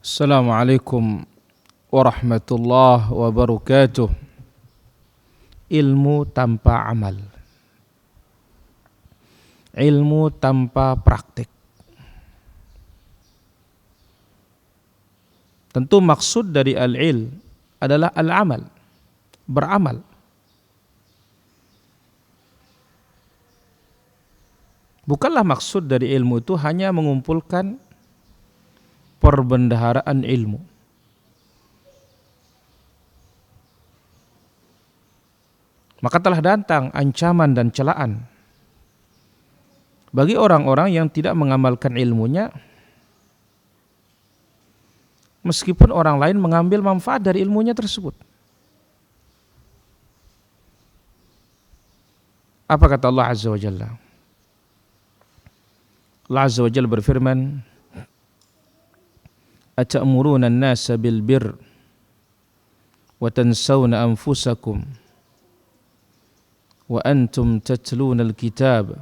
Assalamualaikum warahmatullahi wabarakatuh. Ilmu tanpa amal, ilmu tanpa praktik. Tentu maksud dari al-ilm adalah al-amal, beramal. Bukanlah maksud dari ilmu itu hanya mengumpulkan perbendaharaan ilmu. Maka telah datang ancaman dan celaan bagi orang-orang yang tidak mengamalkan ilmunya, meskipun orang lain mengambil manfaat dari ilmunya tersebut. Apa kata Allah Azza wa Jalla? Allah Azza wa Jalla berfirman, "Ata'muruna an-nasa bil birr wa tansawna anfusakum wa antum tatluna al-kitab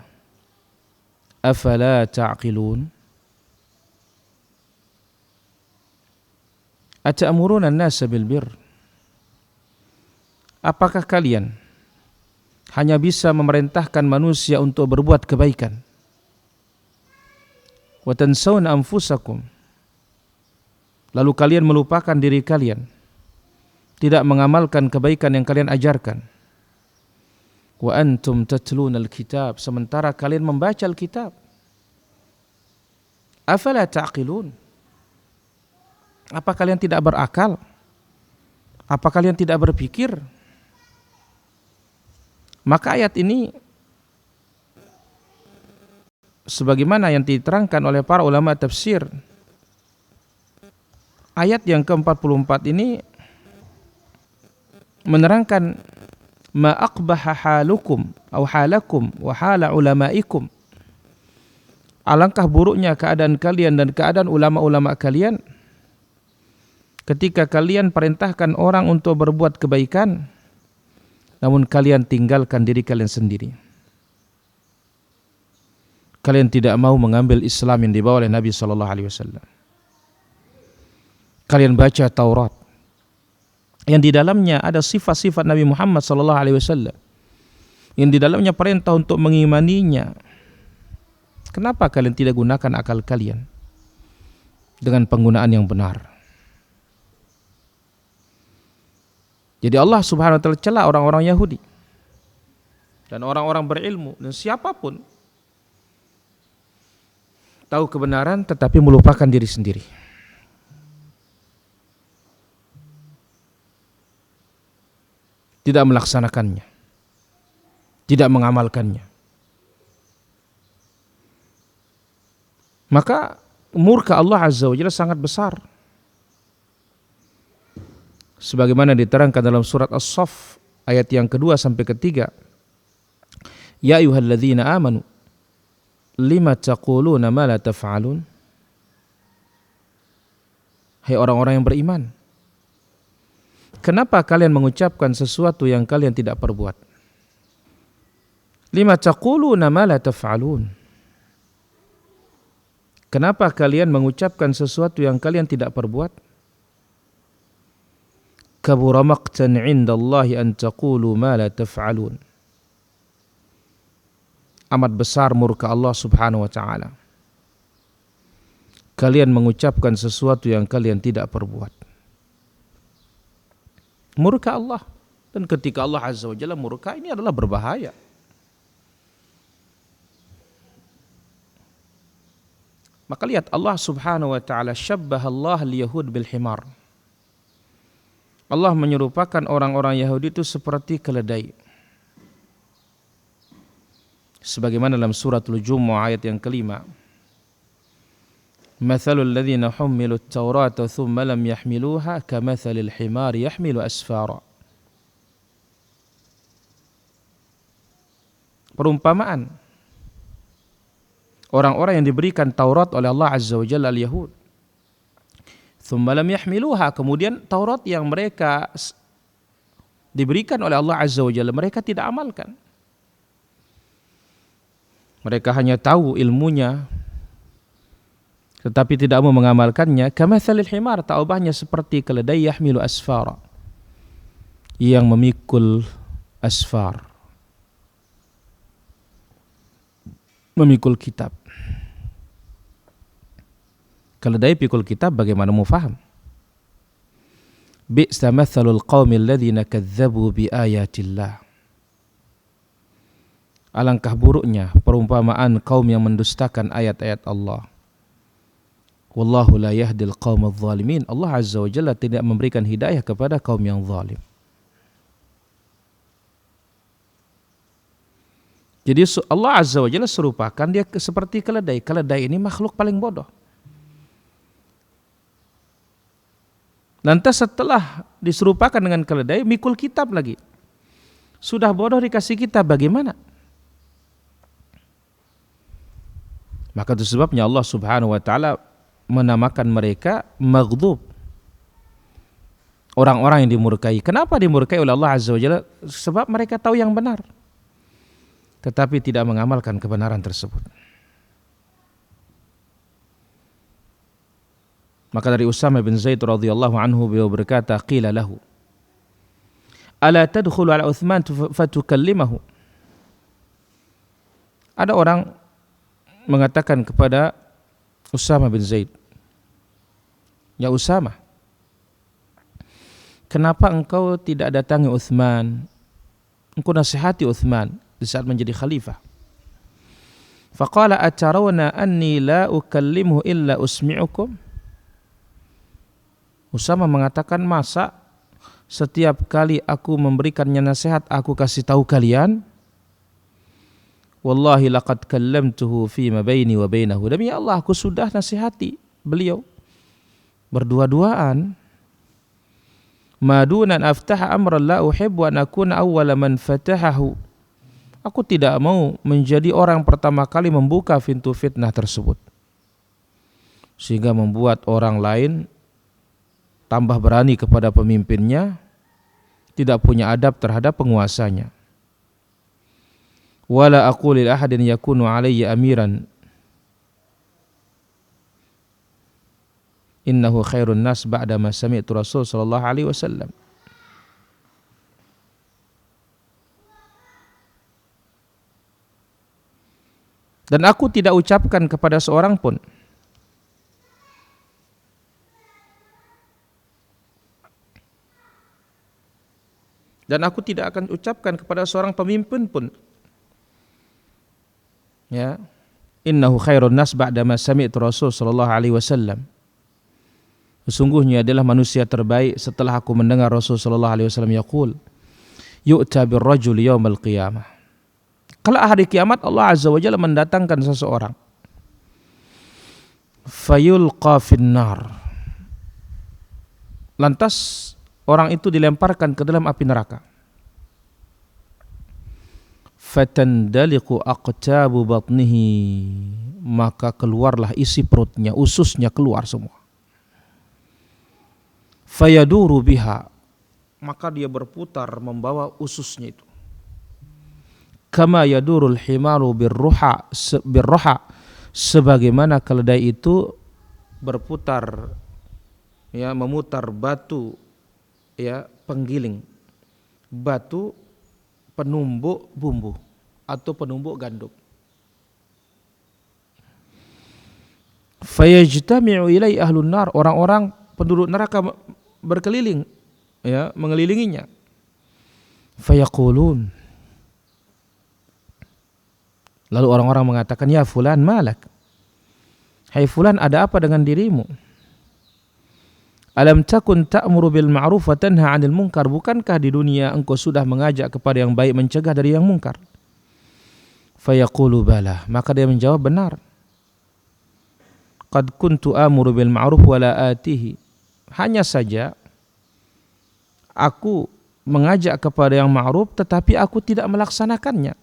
afala ta'qilun." Ata'muruna an-nasa bil birr, apakah kalian hanya bisa memerintahkan manusia untuk berbuat kebaikan? Wa tansawna anfusakum, lalu kalian melupakan diri kalian, tidak mengamalkan kebaikan yang kalian ajarkan. Wa antum tatluna al-kitab, sementara kalian membaca Alkitab. Afala ta'qilun, apa kalian tidak berakal? Apa kalian tidak berpikir? Maka ayat ini, sebagaimana yang diterangkan oleh para ulama tafsir, ayat yang ke-44 ini menerangkan ma aqbaha halukum au halakum wa hala ulamaikum. Alangkah buruknya keadaan kalian dan keadaan ulama-ulama kalian ketika kalian perintahkan orang untuk berbuat kebaikan, namun kalian tinggalkan diri kalian sendiri. Kalian tidak mau mengambil Islam yang dibawa oleh Nabi SAW. Kalian baca Taurat yang di dalamnya ada sifat-sifat Nabi Muhammad SAW, yang di dalamnya perintah untuk mengimaninya. Kenapa kalian tidak gunakan akal kalian dengan penggunaan yang benar? Jadi Allah Subhanahu wa taala cela orang-orang Yahudi dan orang-orang berilmu dan siapapun tahu kebenaran tetapi melupakan diri sendiri. Tidak melaksanakannya, tidak mengamalkannya. Maka murka Allah Azza wa Jalla sangat besar. Sebagaimana diterangkan dalam surat As-Saff ayat yang kedua sampai ketiga. Ya ayyuhalladzina amanu lima taquluna ma la taf'alun. Hai orang-orang yang beriman, kenapa kalian mengucapkan sesuatu yang kalian tidak perbuat? Lima taquluna ma la taf'alun. Kenapa kalian mengucapkan sesuatu yang kalian tidak perbuat? Kabura maqtan 'indallahi an taqulu ma la taf'alun. Amat besar murka Allah Subhanahu wa taala, kalian mengucapkan sesuatu yang kalian tidak perbuat. Murka Allah, dan ketika Allah Azza wa Jalla murka, ini adalah berbahaya. Maka lihat, Allah Subhanahu wa taala syabbaha Allah al-yahud bil himar. Allah menyerupakan orang-orang Yahudi itu seperti keledai. Sebagaimana dalam suratul Jumu'ah ayat yang kelima. Mathalul ladzina hummilu at-taurata thumma lam yahmiluha kamathalil himari yahmilu asfara. Perumpamaan orang-orang yang diberikan Taurat oleh Allah Azza wa Jalla al-Yahud. Thumma lam yahmiluha, kemudian Taurat yang mereka diberikan oleh Allah Azza wa Jalla mereka tidak amalkan. Mereka hanya tahu ilmunya tetapi tidak mau mengamalkannya, kamatsalil himar, tak ubahnya seperti keledai yahmilu asfara, yang memikul asfar, memikul kitab. Keledai pikul kitab, bagaimana mau faham? Bi'sa mathalul qaumil ladzina kadzdzabu bi ayatillah. Alangkah buruknya perumpamaan kaum yang mendustakan ayat-ayat Allah. Wallahu la yahdil qaumadz zalimin. Allah Azza wa Jalla tidak memberikan hidayah kepada kaum yang zalim. Jadi Allah Azza wa Jalla serupakan dia seperti keledai. Keledai ini makhluk paling bodoh. Lantas setelah diserupakan dengan keledai, mikul kitab lagi. Sudah bodoh dikasih kitab, bagaimana? Maka itu sebabnya Allah Subhanahu wa taala menamakan mereka maghdub, orang-orang yang dimurkai. Kenapa dimurkai oleh Allah Azza wa Jalla? Sebab mereka tahu yang benar, tetapi tidak mengamalkan kebenaran tersebut. Maka dari Usama bin Zaid radhiyallahu anhu, beliau berkata, qila lahu ala tadkhulu ala Uthman fatukallimahu. Ada orang mengatakan kepada Usama bin Zaid, ya Usama, kenapa engkau tidak datangi Uthman, engkau nasihati Uthman di saat menjadi khalifah? Faqala atarawna anni la ukallimuhu illa usmi'ukum. Usama mengatakan, masa setiap kali aku memberikannya nasihat aku kasih tahu kalian? Wallahi laqad kallamtuhu fima baini wa bainahu. Demi Allah, aku sudah nasihati beliau berdua-duaan. Madunan aftaha amran la uhibbu an akuna awwala man fatahahu. Aku tidak mau menjadi orang pertama kali membuka pintu fitnah tersebut, sehingga membuat orang lain tambah berani kepada pemimpinnya, tidak punya adab terhadap penguasanya. Wala aqulu li ahadin yakunu alayya amiran innahu khairun nas ba'da ma sami'tu Rasul sallallahu alaihi wasallam. Dan aku tidak ucapkan kepada seorang pun tidak akan ucapkan kepada seorang pemimpin pun, ya, innahu khairun nas ba'da ma sami'tu Rasul sallallahu alaihi wasallam. Sesungguhnya adalah manusia terbaik setelah aku mendengar Rasul sallallahu alaihi wasallam yaqul, yu'ta birrajul yaumal qiyamah. Kalau hari kiamat Allah Azza wa Jalla mendatangkan seseorang, fayulqa finnar, lantas orang itu dilemparkan ke dalam api neraka. Fatandaliqu aqtabu batnihi, maka keluarlah isi perutnya, ususnya keluar semua. Fayaduru biha, maka dia berputar membawa ususnya itu. Kama yadurul himaru birruha, sebagaimana keledai itu berputar, ya, memutar batu, ya, penggiling batu penumbuk bumbu atau penumbuk gandum. Fayajtami'u ilai ahlun nar, orang-orang penduduk neraka berkeliling, ya, mengelilinginya. Fayaqulun, lalu orang-orang mengatakan, ya fulan malak, hai fulan, ada apa dengan dirimu? Alam takun ta'muru bil ma'ruf wa tanha 'anil munkar, bukankah di dunia engkau sudah mengajak kepada yang baik, mencegah dari yang mungkar? Fayaqulu bala, maka dia menjawab, benar. Qad kuntu amuru bil ma'ruf wa la atihi, hanya saja aku mengajak kepada yang ma'ruf tetapi aku tidak melaksanakannya.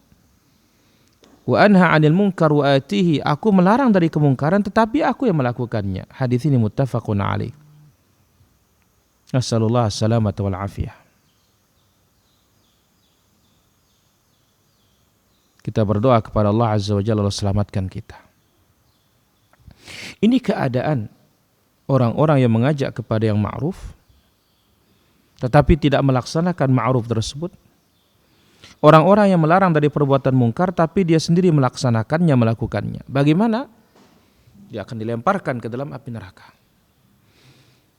Wa anha 'anil munkar wa atihi, aku melarang dari kemungkaran tetapi aku yang melakukannya. Hadis ini muttafaqun alaih. Nasallallahu salamata wal afiyah. Kita berdoa kepada Allah Azza wa Jalla, Allah selamatkan kita. Ini keadaan orang-orang yang mengajak kepada yang ma'ruf tetapi tidak melaksanakan ma'ruf tersebut. Orang-orang yang melarang dari perbuatan mungkar tapi dia sendiri melaksanakannya, melakukannya. Bagaimana? Dia akan dilemparkan ke dalam api neraka.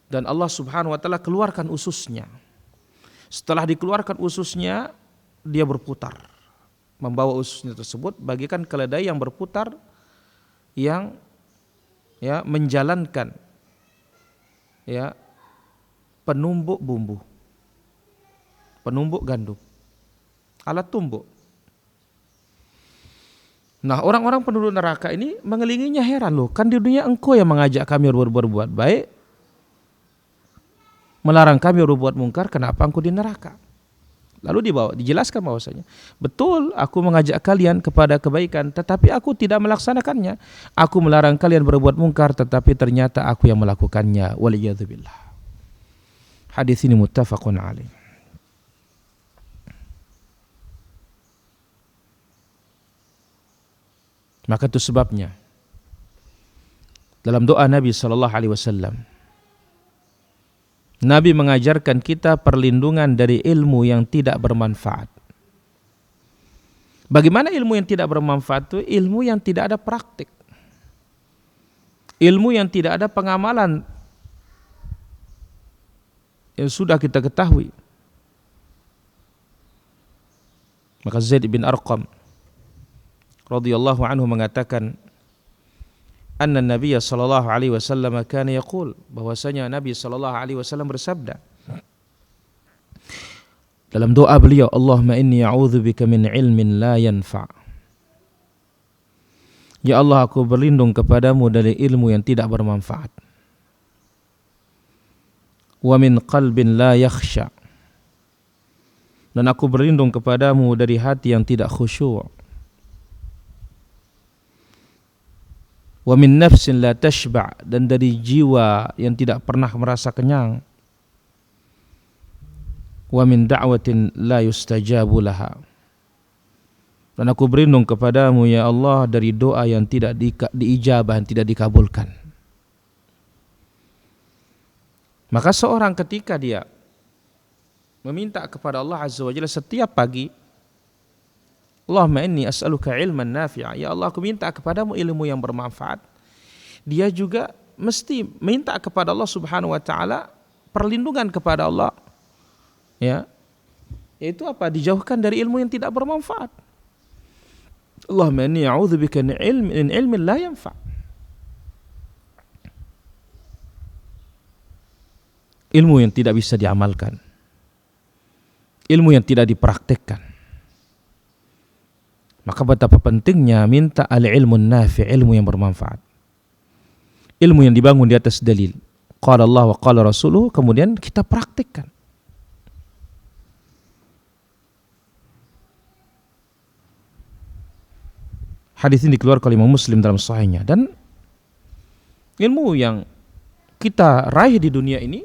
Dan Allah Subhanahu wa taala keluarkan ususnya. Setelah dikeluarkan ususnya, dia berputar. Membawa ususnya tersebut bagaikan keledai yang berputar, yang menjalankan penumbuk bumbu, penumbuk gandum, alat tumbuk. Nah, orang-orang penduduk neraka ini mengelilinginya heran, loh, kan di dunia engkau yang mengajak kami berbuat baik, melarang kami berbuat mungkar, kenapa engkau di neraka? Lalu dijelaskan bahwasanya, betul aku mengajak kalian kepada kebaikan tetapi aku tidak melaksanakannya. Aku melarang kalian berbuat mungkar tetapi ternyata aku yang melakukannya. Waliyadzubillah. Hadis ini muttafaqun alaih. Maka itu sebabnya dalam doa Nabi sallallahu alaihi wasallam, Nabi mengajarkan kita perlindungan dari ilmu yang tidak bermanfaat. Bagaimana ilmu yang tidak bermanfaat itu? Ilmu yang tidak ada praktik. Ilmu yang tidak ada pengamalan yang sudah kita ketahui. Maka Zaid bin Arqam radhiyallahu anhu mengatakan, anna Nabiya sallallahu alaihi wasallam kana yaqul, bahwasanya Nabi sallallahu alaihi wasallam bersabda dalam doa beliau, Allahumma inni a'udzubika min ilmin la yanfa'. Ya Allah, aku berlindung kepadamu dari ilmu yang tidak bermanfaat. Wa min qalbin la yakhsha'. Dan aku berlindung kepadamu dari hati yang tidak khusyuk. Wa min nafsin la tashba', dan dari jiwa yang tidak pernah merasa kenyang. Wa min da'watin la yustajabu laha, dan aku berlindung kepadamu ya Allah dari doa yang tidak diijabah, yang tidak dikabulkan. Maka seorang ketika dia meminta kepada Allah Azza wa Jalla setiap pagi, Allahumma inni as'aluka ilman nafi'a, ya Allah aku minta kepadamu ilmu yang bermanfaat. Dia juga mesti minta kepada Allah Subhanahu wa taala perlindungan kepada Allah, ya, yaitu apa? Dijauhkan dari ilmu yang tidak bermanfaat. Allahumma inni a'udzubika min ilmin la yanfa'. Ilmu yang tidak bisa diamalkan, ilmu yang tidak dipraktekkan. Maka betapa pentingnya minta al-ilmun nafi', ilmu yang bermanfaat. Ilmu yang dibangun di atas dalil. Qala Allah wa qala Rasuluhu, kemudian kita praktikkan. Hadis ini dikeluarkan oleh Imam Muslim dalam sahihnya. Dan ilmu yang kita raih di dunia ini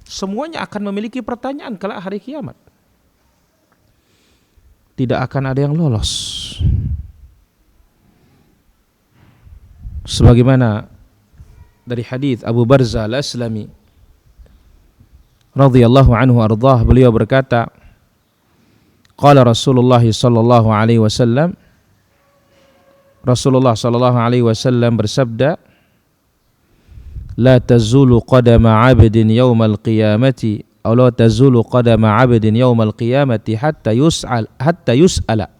semuanya akan memiliki pertanyaan kelak hari kiamat. Tidak akan ada yang lolos. Sebagaimana dari hadis Abu Barzah Al-Aslami radhiyallahu anhu ardhah, beliau berkata, qala Rasulullah sallallahu alaihi wasallam, Rasulullah sallallahu alaihi wasallam bersabda, la tazulu qadama 'abdin yaumal qiyamati aw la tazulu qadama 'abdin yaumal qiyamati hatta yus'ala.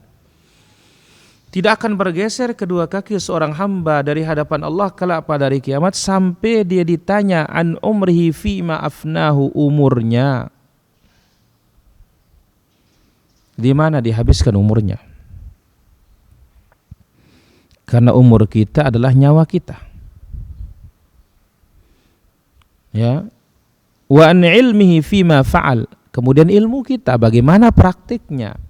Tidak akan bergeser kedua kaki seorang hamba dari hadapan Allah kelak pada hari kiamat sampai dia ditanya an umrihi fima afnahu, umurnya di mana dihabiskan umurnya. Karena umur kita adalah nyawa kita. Ya. Wa an ilmihi fima fa'al, kemudian ilmu kita bagaimana praktiknya.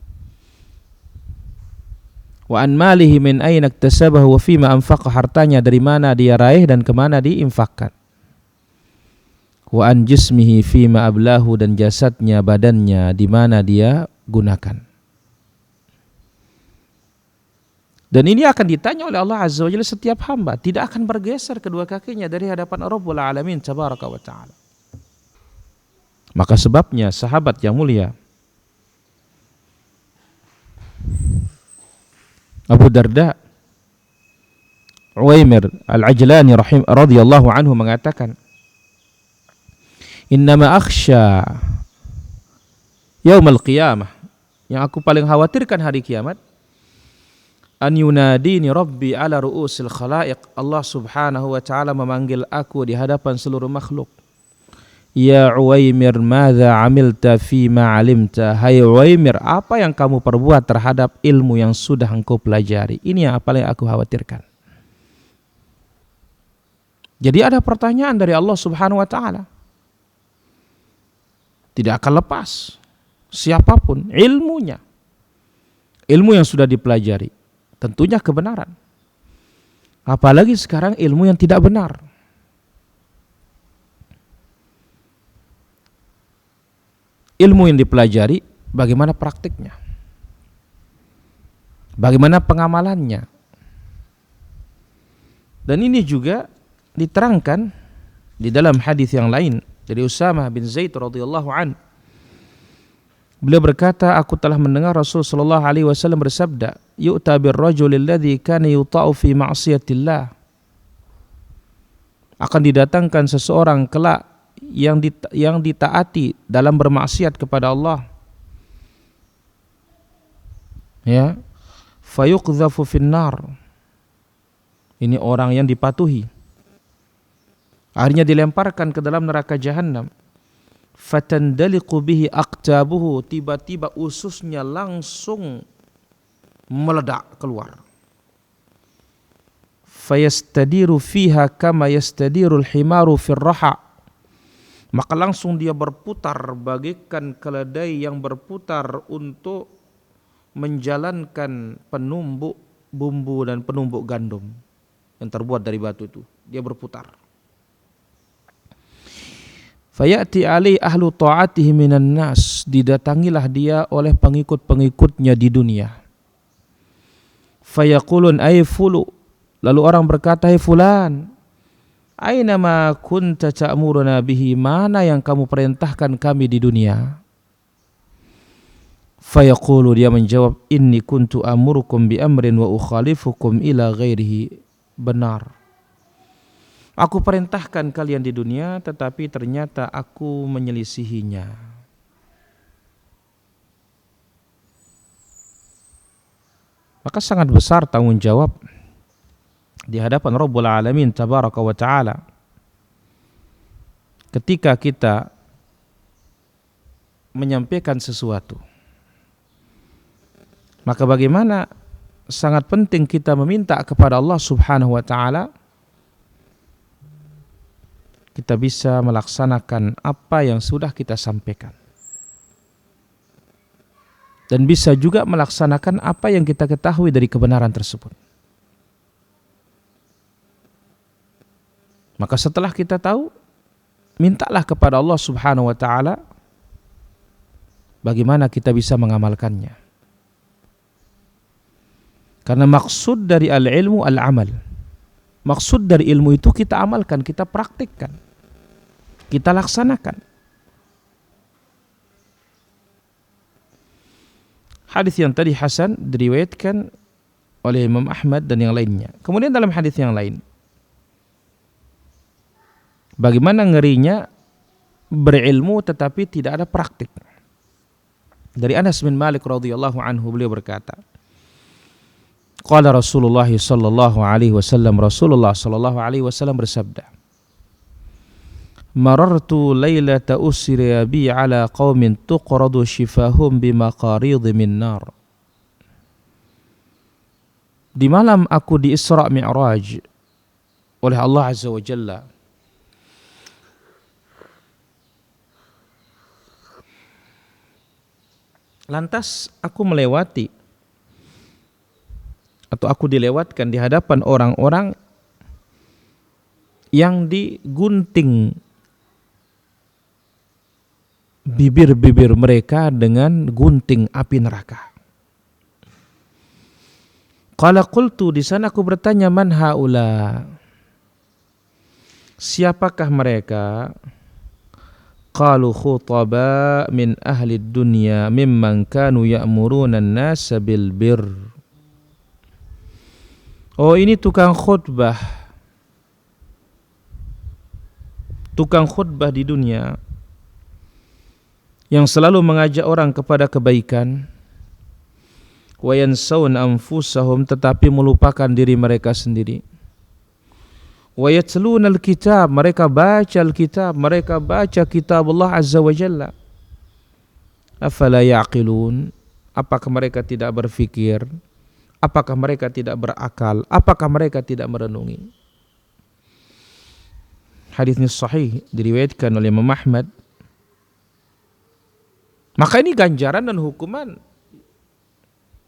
Wa an malihi min aina iktasabahu wa fima anfaqa, hartanya dari mana dia raih dan kemana diinfakkan. Wa an jismihi fima ablahu, dan jasadnya, badannya di mana dia gunakan. Dan ini akan ditanya oleh Allah Azza wa Jalla setiap hamba, tidak akan bergeser kedua kakinya dari hadapan Rabbul Alamin tabaraka wa taala. Maka sebabnya sahabat yang mulia Abu Darda Uwaimir Al-Ajlani radhiyallahu anhu mengatakan, "Innama akhsha yaumal qiyamah." Yang aku paling khawatirkan hari kiamat, an yunadini rabbi ala ru'usil khalaiq. Allah subhanahu wa ta'ala memanggil aku di hadapan seluruh makhluk. Ya Uwaimir, madza amilta fima alimta? Hai Uwaimir, apa yang kamu perbuat terhadap ilmu yang sudah engkau pelajari? Ini yang paling aku khawatirkan. Jadi ada pertanyaan dari Allah subhanahu wa ta'ala. Tidak akan lepas siapapun ilmunya. Ilmu yang sudah dipelajari, tentunya kebenaran. Apalagi sekarang ilmu yang tidak benar. Ilmu yang dipelajari, bagaimana praktiknya? Bagaimana pengamalannya? Dan ini juga diterangkan di dalam hadis yang lain dari Usamah bin Zaid radhiyallahu an. Beliau berkata, aku telah mendengar Rasul sallallahu alaihi wasallam bersabda, yu'ta birrajulil ladzi kana yuta'u fi ma'siyatillah. Akan didatangkan seseorang kelak yang ditaati dalam bermaksiat kepada Allah. Ya, fayuqdhafu finnar. Ini orang yang dipatuhi. Akhirnya dilemparkan ke dalam neraka jahanam. Fatandaliqu bihi aqtabuhu, tiba-tiba ususnya langsung meledak keluar. Fayastadiru fiha kama yastadirul himaru fir raha, maka langsung dia berputar bagaikan keledai yang berputar untuk menjalankan penumbuk bumbu dan penumbuk gandum yang terbuat dari batu itu. Dia berputar. Fayati alai ahlu ta'atihi minan nas, didatangilah dia oleh pengikut-pengikutnya di dunia. Fayaqulun ay fulu, lalu orang berkata, hai fulan, aina ma kunta ta'muruna bihi, mana yang kamu perintahkan kami di dunia? Fayaqulu, dia menjawab, inni kuntu amurukum bi amrin wa ukhalifukum ila ghairihi. Benar, aku perintahkan kalian di dunia, tetapi ternyata aku menyelisihinya. Maka sangat besar tanggung jawab di hadapan Rabbul Alamin tabaraka wa ta'ala ketika kita menyampaikan sesuatu. Maka bagaimana sangat penting kita meminta kepada Allah subhanahu wa ta'ala kita bisa melaksanakan apa yang sudah kita sampaikan. Dan bisa juga melaksanakan apa yang kita ketahui dari kebenaran tersebut. Maka setelah kita tahu, mintalah kepada Allah subhanahu wa ta'ala bagaimana kita bisa mengamalkannya. Karena maksud dari al-ilmu al-amal. Maksud dari ilmu itu kita amalkan, kita praktikkan, kita laksanakan. Hadis yang tadi hasan diriwayatkan oleh Imam Ahmad dan yang lainnya. Kemudian dalam hadis yang lain, bagaimana ngerinya berilmu tetapi tidak ada praktik. Dari Anas bin Malik radhiyallahu anhu, beliau berkata, qala Rasulullah sallallahu alaihi wasallam, Rasulullah sallallahu alaihi wasallam bersabda, marartu lailata usriya bi ala qaumin tuqradu shifahum bimaqarid min nar. Di malam aku di Isra Mi'raj oleh Allah Azza wa Jalla, lantas aku melewati atau aku dilewatkan di hadapan orang-orang yang digunting bibir-bibir mereka dengan gunting api neraka. Qala qultu, di sana aku bertanya, man haula? Siapakah mereka? Qalu khutaba min ahli dunya mimman kanu ya'muruna an-nasa bil birr. Oh, ini tukang khutbah. Tukang khutbah di dunia yang selalu mengajak orang kepada kebaikan. Wa yansawna anfusahum, tetapi melupakan diri mereka sendiri. Wa yatluna al-kitab, mereka baca al-kitab, mereka baca kitab Allah Azza wa Jalla. Afala ya'qilun, apakah mereka tidak berfikir? Apakah mereka tidak berakal? Apakah mereka tidak merenungi? Hadis ini sahih, diriwayatkan oleh Imam Ahmad. Maka ini ganjaran dan hukuman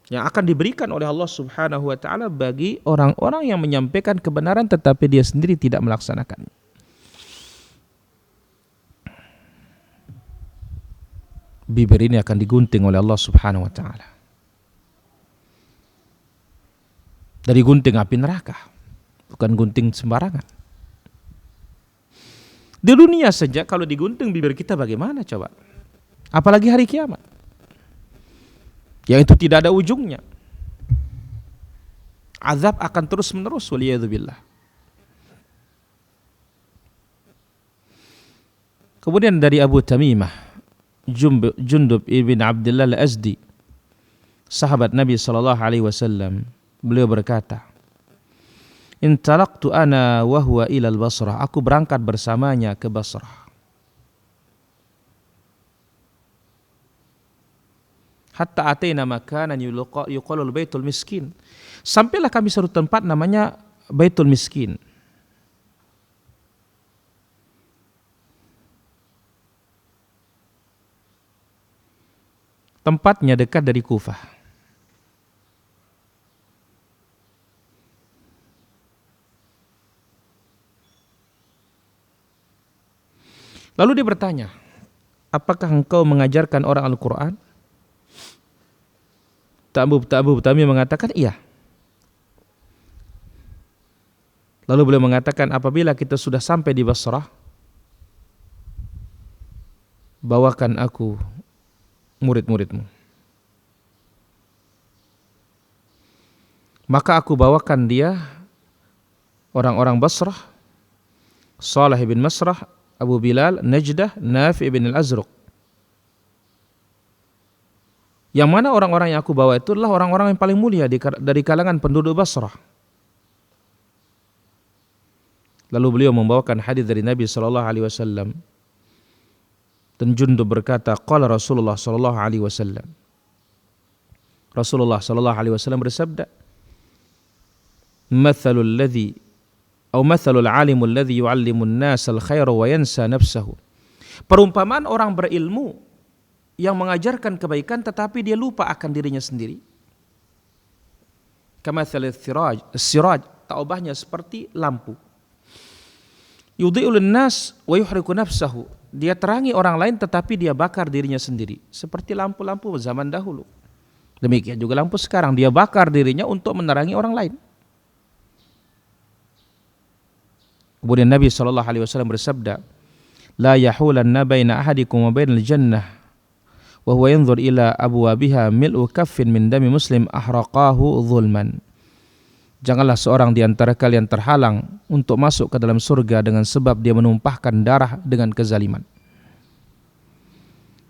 yang akan diberikan oleh Allah Subhanahu wa taala bagi orang-orang yang menyampaikan kebenaran tetapi dia sendiri tidak melaksanakannya. Bibir ini akan digunting oleh Allah Subhanahu wa taala. Dari gunting api neraka, bukan gunting sembarangan. Di dunia saja kalau digunting bibir kita bagaimana coba? Apalagi hari kiamat. Yang itu tidak ada ujungnya. Azab akan terus menerus, waliyadzubillah. Kemudian dari Abu Tamimah, Jundub ibn Abdullah al-Azdi, sahabat Nabi SAW, beliau berkata, intalaqtu ana wa huwa ila al-Basrah, aku berangkat bersamanya ke Basrah. Hatta ataina makanan yuqalu Baitul Miskin. Sampailah kami suatu tempat namanya Baitul Miskin. Tempatnya dekat dari Kufah. Lalu dia bertanya, apakah engkau mengajarkan orang Al-Quran? Abu Tamim mengatakan iya. Lalu beliau mengatakan, apabila kita sudah sampai di Basrah, bawakan aku murid-muridmu. Maka aku bawakan dia orang-orang Basrah, Salih bin Masrah, Abu Bilal, Najdah, Nafi' bin al-Azruq. Yang mana orang-orang yang aku bawa itu adalah orang-orang yang paling mulia dari kalangan penduduk Basrah. Lalu beliau membawakan hadis dari Nabi SAW. Dan Jundub berkata, qala Rasulullah SAW. Rasulullah SAW bersabda, mathalul alimul ladzi yu'allimun nasa al-khaira wa yansa nafsahu. Perumpamaan orang berilmu yang mengajarkan kebaikan tetapi dia lupa akan dirinya sendiri. Kamathalil siraj, taubahnya seperti lampu. Yudhi'ul nas wa yuhriku nafsahu. Dia terangi orang lain tetapi dia bakar dirinya sendiri. Seperti lampu-lampu zaman dahulu. Demikian juga lampu sekarang, dia bakar dirinya untuk menerangi orang lain. Kemudian Nabi SAW bersabda, la yahulanna baina ahadikum wa bainal jannah wa huwa yanzur ila abwabiha mil'u kaffin min dami muslim ahraqahu zulman. Janganlah seorang di antara kalian terhalang untuk masuk ke dalam surga dengan sebab dia menumpahkan darah dengan kezaliman.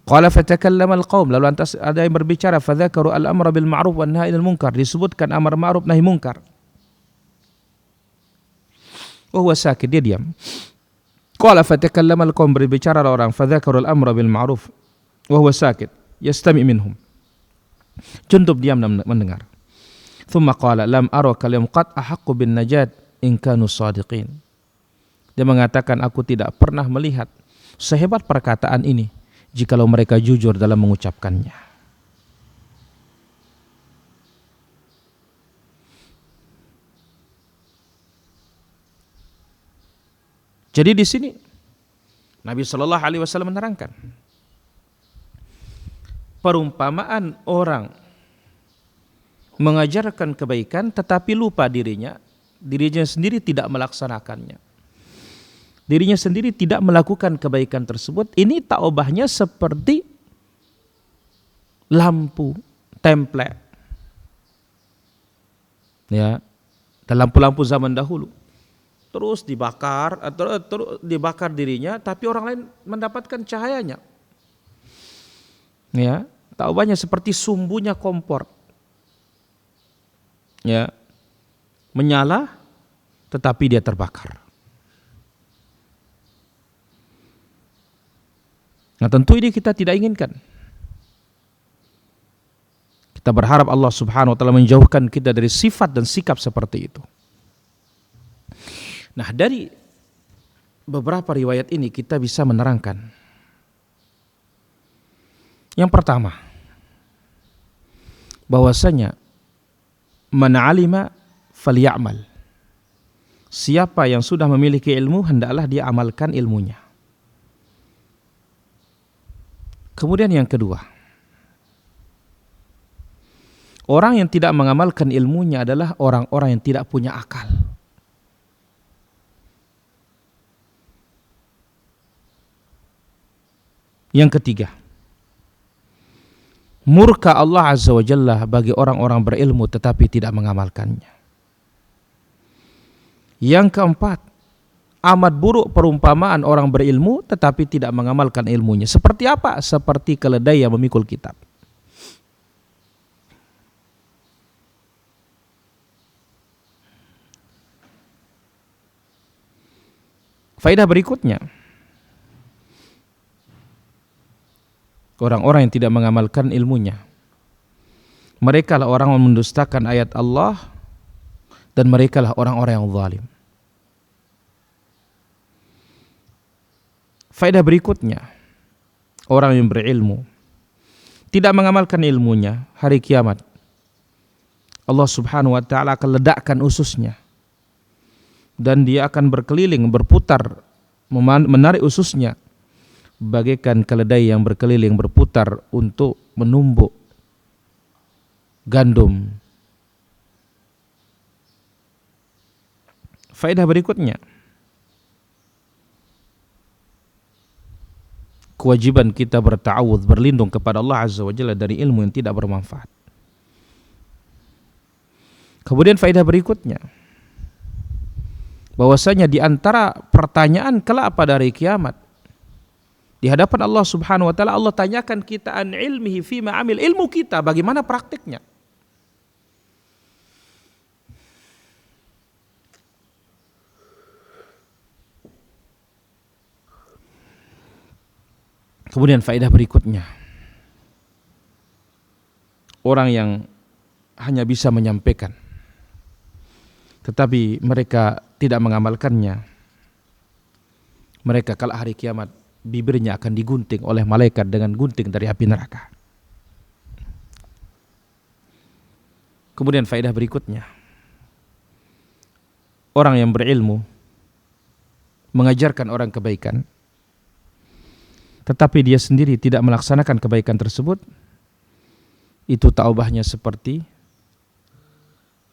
Qala fatakallama al-qaum, lalu lantas ada yang berbicara, fadzakaru al-amra bil ma'ruf wan nahy anil munkar, disebutkan amar ma'ruf nahi munkar. Wa huwa sakit, dia diam. Qala fatakallama al-qaum, berbicara orang, fadzakaru al-amra bil ma'ruf wa huwa sakit, yastami' minhum. Jundub diam dan mendengar. Thumma qala lam araka lam qad ahaqqu bin najat in kanu shadiqin. Dia mengatakan, aku tidak pernah melihat sehebat perkataan ini jikalau mereka jujur dalam mengucapkannya. Jadi di sini Nabi Shallallahu Alaihi Wasallam menerangkan perumpamaan orang mengajarkan kebaikan tetapi lupa dirinya sendiri tidak melaksanakannya. Dirinya sendiri tidak melakukan kebaikan tersebut. Ini taubahnya seperti lampu template. Ya, dan lampu-lampu zaman dahulu. Terus dibakar atau dibakar dirinya, tapi orang lain mendapatkan cahayanya. Ya, taubahnya seperti sumbunya kompor. Ya, menyala, tetapi dia terbakar. Nah, tentu ini kita tidak inginkan. Kita berharap Allah Subhanahu wa taala menjauhkan kita dari sifat dan sikap seperti itu. Nah, dari beberapa riwayat ini kita bisa menerangkan. Yang pertama, bahwasanya man alima falyamal. Siapa yang sudah memiliki ilmu, hendaklah dia amalkan ilmunya. Kemudian yang kedua, orang yang tidak mengamalkan ilmunya adalah orang-orang yang tidak punya akal. Yang ketiga, murka Allah Azza wa Jalla bagi orang-orang berilmu tetapi tidak mengamalkannya. Yang keempat, amat buruk perumpamaan orang berilmu tetapi tidak mengamalkan ilmunya. Seperti apa? Seperti keledai yang memikul kitab. Faedah berikutnya, orang-orang yang tidak mengamalkan ilmunya, mereka lah orang yang mendustakan ayat Allah, dan mereka lah orang-orang yang zalim. Faedah berikutnya, orang yang berilmu tidak mengamalkan ilmunya, hari kiamat Allah Subhanahu wa taala akan ledakkan ususnya dan dia akan berkeliling, berputar, menarik ususnya bagaikan keledai yang berkeliling berputar untuk menumbuk gandum. Faedah berikutnya, kewajiban kita berta'awudz, berlindung kepada Allah Azza wa Jalla dari ilmu yang tidak bermanfaat. Kemudian faedah berikutnya, bahwasanya di antara pertanyaan kelak pada hari kiamat, di hadapan Allah Subhanahu wa taala, Allah tanyakan kita an ilmihi fima amil, ilmu kita bagaimana praktiknya. Kemudian faedah berikutnya, orang yang hanya bisa menyampaikan tetapi mereka tidak mengamalkannya, mereka kala hari kiamat bibirnya akan digunting oleh malaikat dengan gunting dari api neraka. Kemudian faedah berikutnya, orang yang berilmu mengajarkan orang kebaikan tetapi dia sendiri tidak melaksanakan kebaikan tersebut, itu taubahnya seperti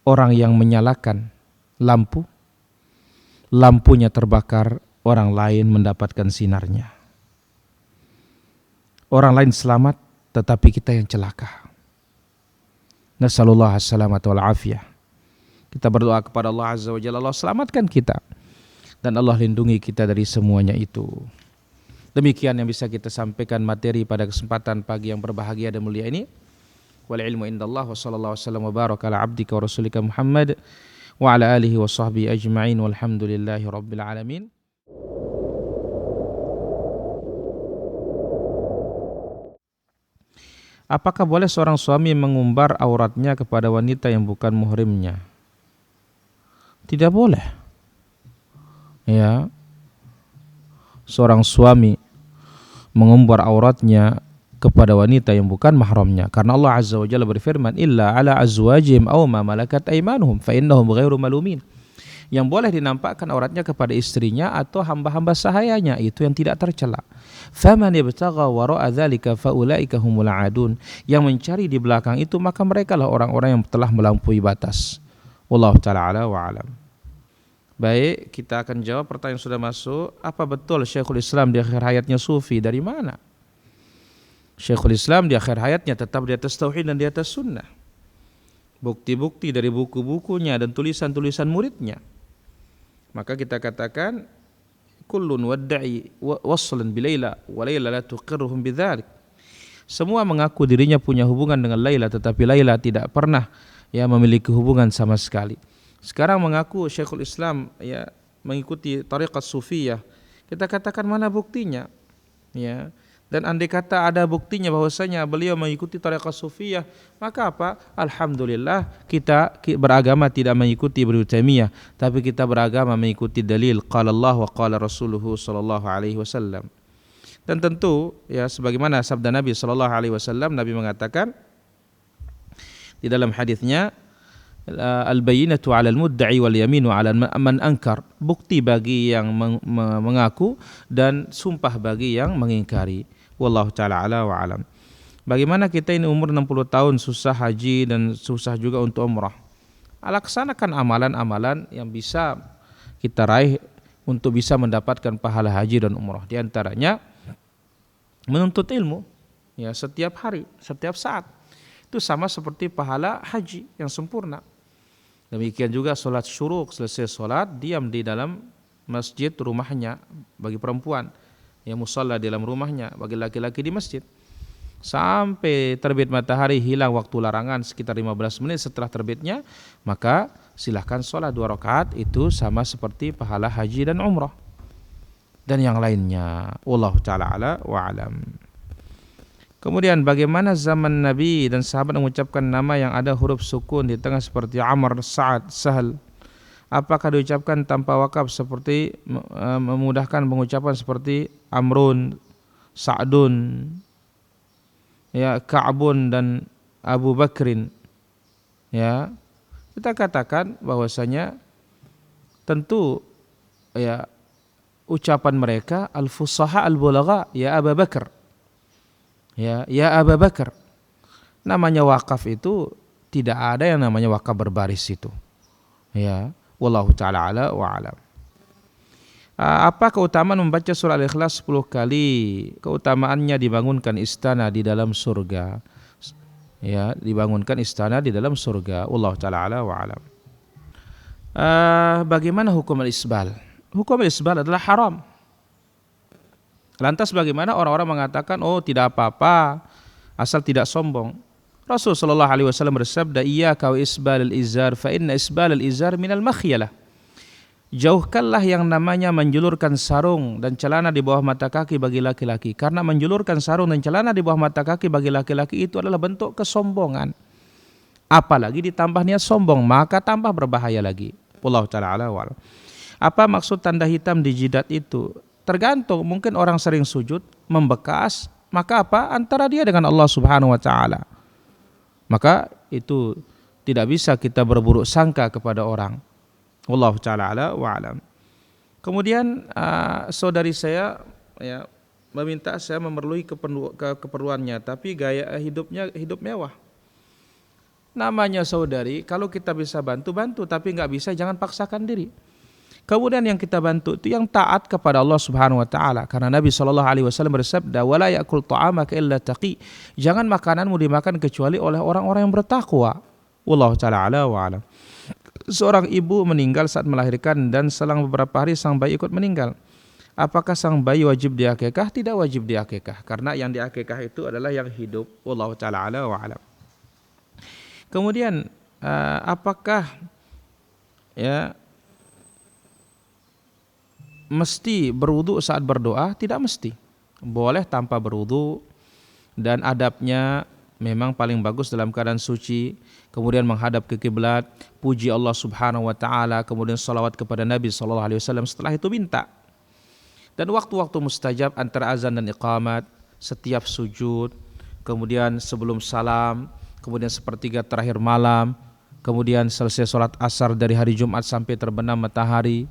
orang yang menyalakan lampunya terbakar, orang lain mendapatkan sinarnya. Orang lain selamat, tetapi kita yang celaka. Nasallallahu as-salamata wal afiyah. Kita berdoa kepada Allah Azza wa Jalla, Allah selamatkan kita dan Allah lindungi kita dari semuanya itu. Demikian yang bisa kita sampaikan materi pada kesempatan pagi yang berbahagia dan mulia ini. Wal ilmu indallah, wa sallallahu wasallam wa baraka ala abdika wa rasulika Muhammad wa ala alihi wa sahbihi ajma'in, walhamdulillahi rabbil alamin. Apakah boleh seorang suami mengumbar auratnya kepada wanita yang bukan muhrimnya? Tidak boleh. Ya. Seorang suami mengumbar auratnya kepada wanita yang bukan mahramnya, karena Allah Azza wa Jalla berfirman, illa ala azwajihim aw ma malakat aymanuhum fa innahum ghairu malumin. Yang boleh dinampakkan auratnya kepada istrinya atau hamba-hamba sahayanya, itu yang tidak tercela. Faman yabtagha wara'a dzalika faulaika humul aadun. Yang mencari di belakang itu maka merekalah orang-orang yang telah melampaui batas. Wallahu taala ala wa alam. Baik, kita akan jawab pertanyaan yang sudah masuk. Apa betul Syekhul Islam di akhir hayatnya sufi? Dari mana? Syekhul Islam di akhir hayatnya tetap di atas tauhid dan di atas sunnah. Bukti-bukti dari buku-bukunya dan tulisan-tulisan muridnya. Maka kita katakan kullun wadda'i waslan bilaila wa laila la tuqirruhum bidzalik. Semua mengaku dirinya punya hubungan dengan Laila, tetapi Laila tidak pernah memiliki hubungan sama sekali. Sekarang mengaku Syekhul Islam mengikuti tariqat sufiyah. Kita katakan mana buktinya? Dan andai kata ada buktinya bahwasanya beliau mengikuti tariqat sufiyah, maka apa? Alhamdulillah kita beragama tidak mengikuti Ibnu Taimiyah, tapi kita beragama mengikuti dalil qala Allah wa qala Rasuluhu sallallahu alaihi wasallam. Dan tentu sebagaimana sabda Nabi sallallahu alaihi wasallam, Nabi mengatakan di dalam hadisnya, al-bayyinatu 'alal mudda'i wal yaminu 'ala man ankar. Bukti bagi yang mengaku dan sumpah bagi yang mengingkari. Wallahu taala ala wa alam. Bagaimana kita ini umur 60 tahun susah haji dan susah juga untuk umrah. Laksanakan amalan-amalan yang bisa kita raih untuk bisa mendapatkan pahala haji dan umrah. Di antaranya menuntut ilmu setiap hari, setiap saat. Itu sama seperti pahala haji yang sempurna. Demikian juga sholat syuruk, selesai sholat diam di dalam masjid rumahnya bagi perempuan, musalla di dalam rumahnya bagi laki-laki di masjid, sampai terbit matahari, hilang waktu larangan sekitar 15 menit setelah terbitnya, maka silahkan sholat 2 rakaat. Itu sama seperti pahala haji dan umrah dan yang lainnya. Wallahu ta'ala ala wa alam. Kemudian bagaimana zaman Nabi dan sahabat mengucapkan nama yang ada huruf sukun di tengah seperti Amr, Sa'ad, Sahal? Apakah diucapkan tanpa wakaf seperti memudahkan pengucapan seperti Amrun, Sa'dun, Ka'bun dan Abu Bakrin? Kita katakan bahwasanya tentu ucapan mereka al-fusaha al-bulagha, ya Abu Bakar. Ya Abu Bakar. Namanya wakaf itu tidak ada yang namanya wakaf berbaris itu. Wallahu ta'ala ala wa alam. Apa keutamaan membaca surah Al-Ikhlas 10 kali? Keutamaannya dibangunkan istana di dalam surga. Dibangunkan istana di dalam surga. Wallahu ta'ala ala wa alam. Bagaimana hukum al-isbal? Hukum al-isbal adalah haram. Lantas bagaimana orang-orang mengatakan tidak apa-apa asal tidak sombong? Rasul sallallahu alaihi wasallam bersabda, iyyaka wa isbalal izar fa inna isbalal izar minal makhyalah. Jauhkanlah yang namanya menjulurkan sarung dan celana di bawah mata kaki bagi laki-laki, karena menjulurkan sarung dan celana di bawah mata kaki bagi laki-laki itu adalah bentuk kesombongan. Apalagi ditambah niat sombong, maka tambah berbahaya lagi. Wallahu ta'ala ala wa alam. Apa maksud tanda hitam di jidat itu? Tergantung, mungkin orang sering sujud membekas, maka antara dia dengan Allah Subhanahu wa taala. Maka itu tidak bisa kita berburuk sangka kepada orang. Wallahu taala ala wa alam. Kemudian saudari saya meminta saya memerlukan keperluannya, tapi gaya hidupnya hidup mewah. Namanya saudari, kalau kita bisa bantu, tapi nggak bisa jangan paksakan diri. Kemudian yang kita bantu itu yang taat kepada Allah Subhanahu wa taala, karena Nabi sallallahu alaihi wasallam bersabda, "Wala ya'kul ta'amaka illa taqi." Jangan makananmu dimakan kecuali oleh orang-orang yang bertakwa. Wallahu taala ala wa alam. Seorang ibu meninggal saat melahirkan dan selang beberapa hari sang bayi ikut meninggal. Apakah sang bayi wajib diakikah? Tidak wajib diakikah, karena yang diakikah itu adalah yang hidup. Wallahu taala ala wa alam. Kemudian apakah mesti berwudu saat berdoa? Tidak mesti. Boleh tanpa berwudu, dan adabnya memang paling bagus dalam keadaan suci, kemudian menghadap ke kiblat, puji Allah Subhanahu wa taala, kemudian salawat kepada Nabi sallallahu alaihi wasallam, setelah itu minta. Dan waktu-waktu mustajab antara azan dan iqamat, setiap sujud, kemudian sebelum salam, kemudian sepertiga terakhir malam, kemudian selesai sholat asar dari hari Jumat sampai terbenam matahari.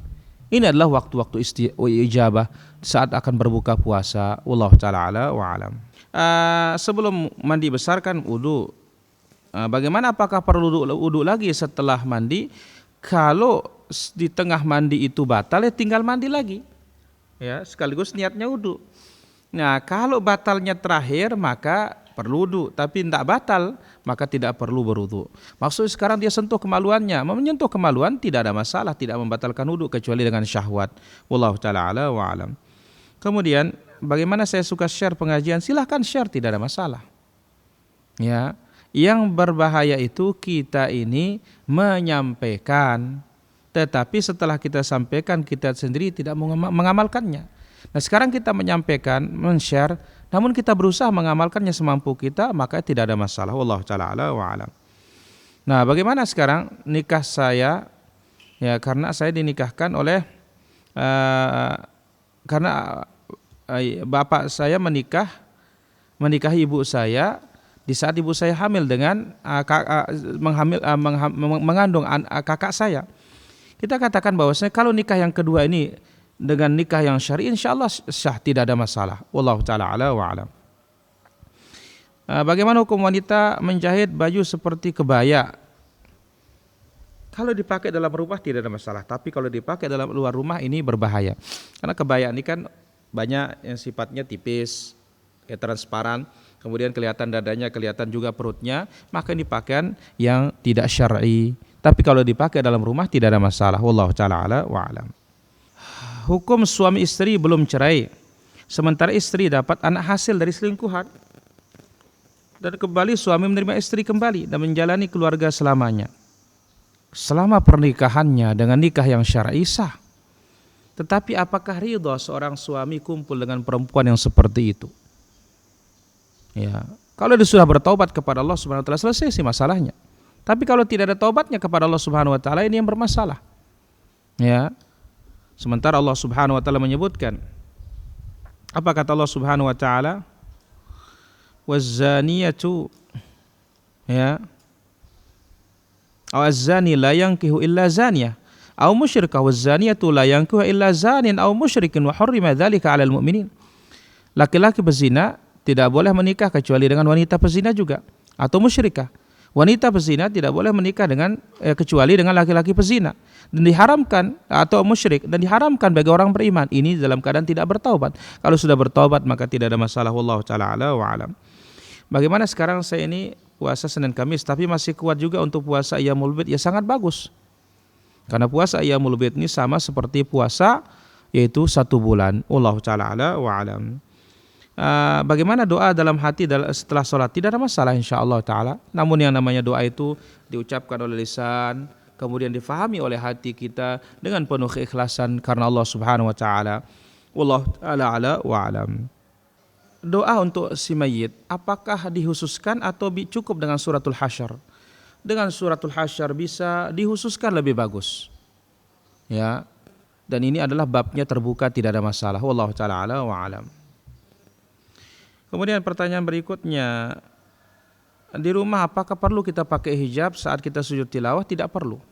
Ini adalah waktu-waktu ijabah saat akan berbuka puasa. Wallahu taala ala wa alam. Sebelum mandi besar kan wudu. Bagaimana, apakah perlu wudu lagi setelah mandi? Kalau di tengah mandi itu batal, ya tinggal mandi lagi. Ya, sekaligus niatnya wudu. Nah, kalau batalnya terakhir maka perlu wudu, tapi tidak batal maka tidak perlu berwudu. Maksud sekarang dia sentuh kemaluannya, menyentuh kemaluan tidak ada masalah, tidak membatalkan wudu kecuali dengan syahwat. Wallahu taala ala wa alam. Kemudian bagaimana saya suka share pengajian? Silahkan share, tidak ada masalah. Ya, yang berbahaya itu kita ini menyampaikan, tetapi setelah kita sampaikan kita sendiri tidak mengamalkannya. Nah, sekarang kita menyampaikan, men-share, namun kita berusaha mengamalkannya semampu kita, maka tidak ada masalah. Wallahu taala ala wa alam. Nah, bagaimana sekarang nikah saya? Ya, karena saya dinikahkan oleh karena bapak saya menikahi ibu saya di saat ibu saya hamil dengan mengandung kakak saya. Kita katakan bahwasanya kalau nikah yang kedua ini dengan nikah yang syar'i, insyaallah sah, tidak ada masalah. Wallahu taala ala wa alam. Bagaimana hukum wanita menjahit baju seperti kebaya? Kalau dipakai dalam rumah tidak ada masalah, tapi kalau dipakai dalam luar rumah ini berbahaya. Karena kebaya ini kan banyak yang sifatnya tipis, transparan, kemudian kelihatan dadanya, kelihatan juga perutnya, maka ini pakaian yang tidak syar'i. Tapi kalau dipakai dalam rumah tidak ada masalah. Wallahu taala ala wa alam. Hukum suami istri belum cerai, sementara istri dapat anak hasil dari selingkuhan, dan kembali suami menerima istri kembali dan menjalani keluarga selamanya. Selama pernikahannya dengan nikah yang syar'i sah. Tetapi apakah ridha seorang suami kumpul dengan perempuan yang seperti itu? Ya, kalau dia sudah bertaubat kepada Allah Subhanahu wa taala, selesai sih masalahnya. Tapi kalau tidak ada taubatnya kepada Allah Subhanahu wa taala, ini yang bermasalah. Ya. Sementara Allah Subhanahu wa taala menyebutkan, apa kata Allah Subhanahu wa taala? Waz-zaniyatu, ya, az-zani la yankihu illa zaniyah aw musyrikah, waz-zaniyatu la yankihu illa zanin aw musyrikin wa hurrima dzalika 'alal mu'minin. Laki-laki pezina tidak boleh menikah kecuali dengan wanita pezina juga atau musyrikah. Wanita pezina tidak boleh menikah dengan kecuali dengan laki-laki pezina, dan diharamkan atau musyrik, dan diharamkan bagi orang beriman ini dalam keadaan tidak bertaubat. Kalau sudah bertaubat maka tidak ada masalah. Wallahu taala ala wa alam. Bagaimana sekarang saya ini puasa Senin Kamis tapi masih kuat juga untuk puasa Ayyamul Bid? Ya sangat bagus. Karena puasa Ayyamul Bid ini sama seperti puasa yaitu 1 bulan. Wallahu taala ala wa alam. Bagaimana doa dalam hati setelah sholat? Tidak ada masalah insyaallah ta'ala. Namun yang namanya doa itu diucapkan oleh lisan, kemudian difahami oleh hati kita dengan penuh keikhlasan karena Allah Subhanahu wa ta'ala. Wallahu ta'ala ala wa alam. Doa untuk si mayit, apakah dihususkan atau cukup dengan suratul hasyr? Dengan suratul hasyr bisa dihususkan lebih bagus. Ya. Dan ini adalah babnya terbuka, tidak ada masalah. Wallahu ta'ala ala wa alam. Kemudian pertanyaan berikutnya, di rumah apakah perlu kita pakai hijab saat kita sujud tilawah? Tidak perlu.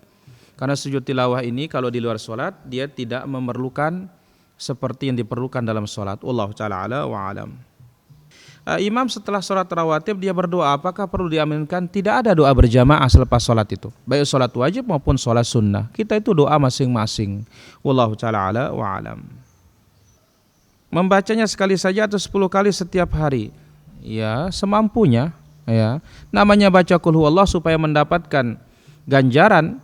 Karena sujud tilawah ini kalau di luar sholat dia tidak memerlukan seperti yang diperlukan dalam sholat. Wallahu ta'ala ala wa alam. Imam setelah sholat rawatib dia berdoa, apakah perlu diaminkan? Tidak ada doa berjamaah selepas sholat itu, baik sholat wajib maupun sholat sunnah. Kita itu doa masing-masing. Wallahu ta'ala ala wa alam. Membacanya sekali saja atau 10 kali setiap hari? Ya, semampunya. Ya, namanya baca qul huwallah supaya mendapatkan ganjaran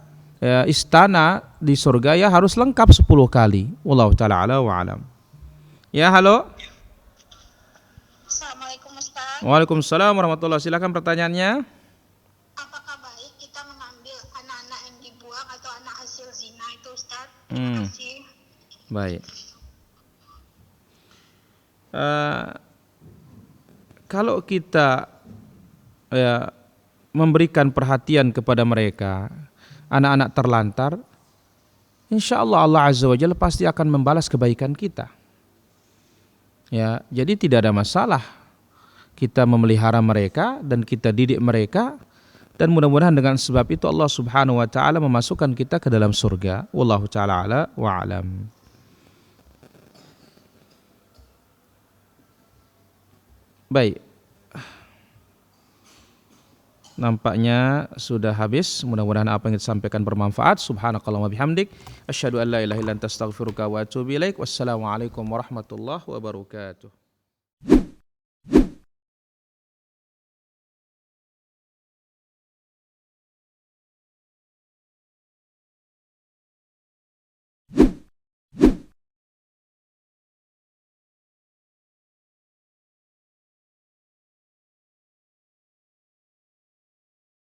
istana di surga ya harus lengkap 10 kali. Wallahu ta'ala ala wa alam. Ya, halo. Assalamualaikum Ustaz. Waalaikumsalam warahmatullahi. Silakan pertanyaannya. Apakah baik kita mengambil anak-anak yang dibuang atau anak hasil zina itu Ustaz? Terima kasih. Baik. Kalau kita memberikan perhatian kepada mereka, anak-anak terlantar, insya Allah Allah Azza wa Jalla pasti akan membalas kebaikan kita. Ya, jadi tidak ada masalah kita memelihara mereka dan kita didik mereka Dan mudah-mudahan dengan sebab itu Allah Subhanahu wa taala memasukkan kita ke dalam surga. Wallahu taala ala wa alam. Baik. Nampaknya sudah habis. Mudah-mudahan apa yang disampaikan bermanfaat. Subhanakallahumma bihamdik, asyhadu an la ilaha illa anta astaghfiruka wa atubu ilaik. Wassalamualaikum warahmatullahi wabarakatuh.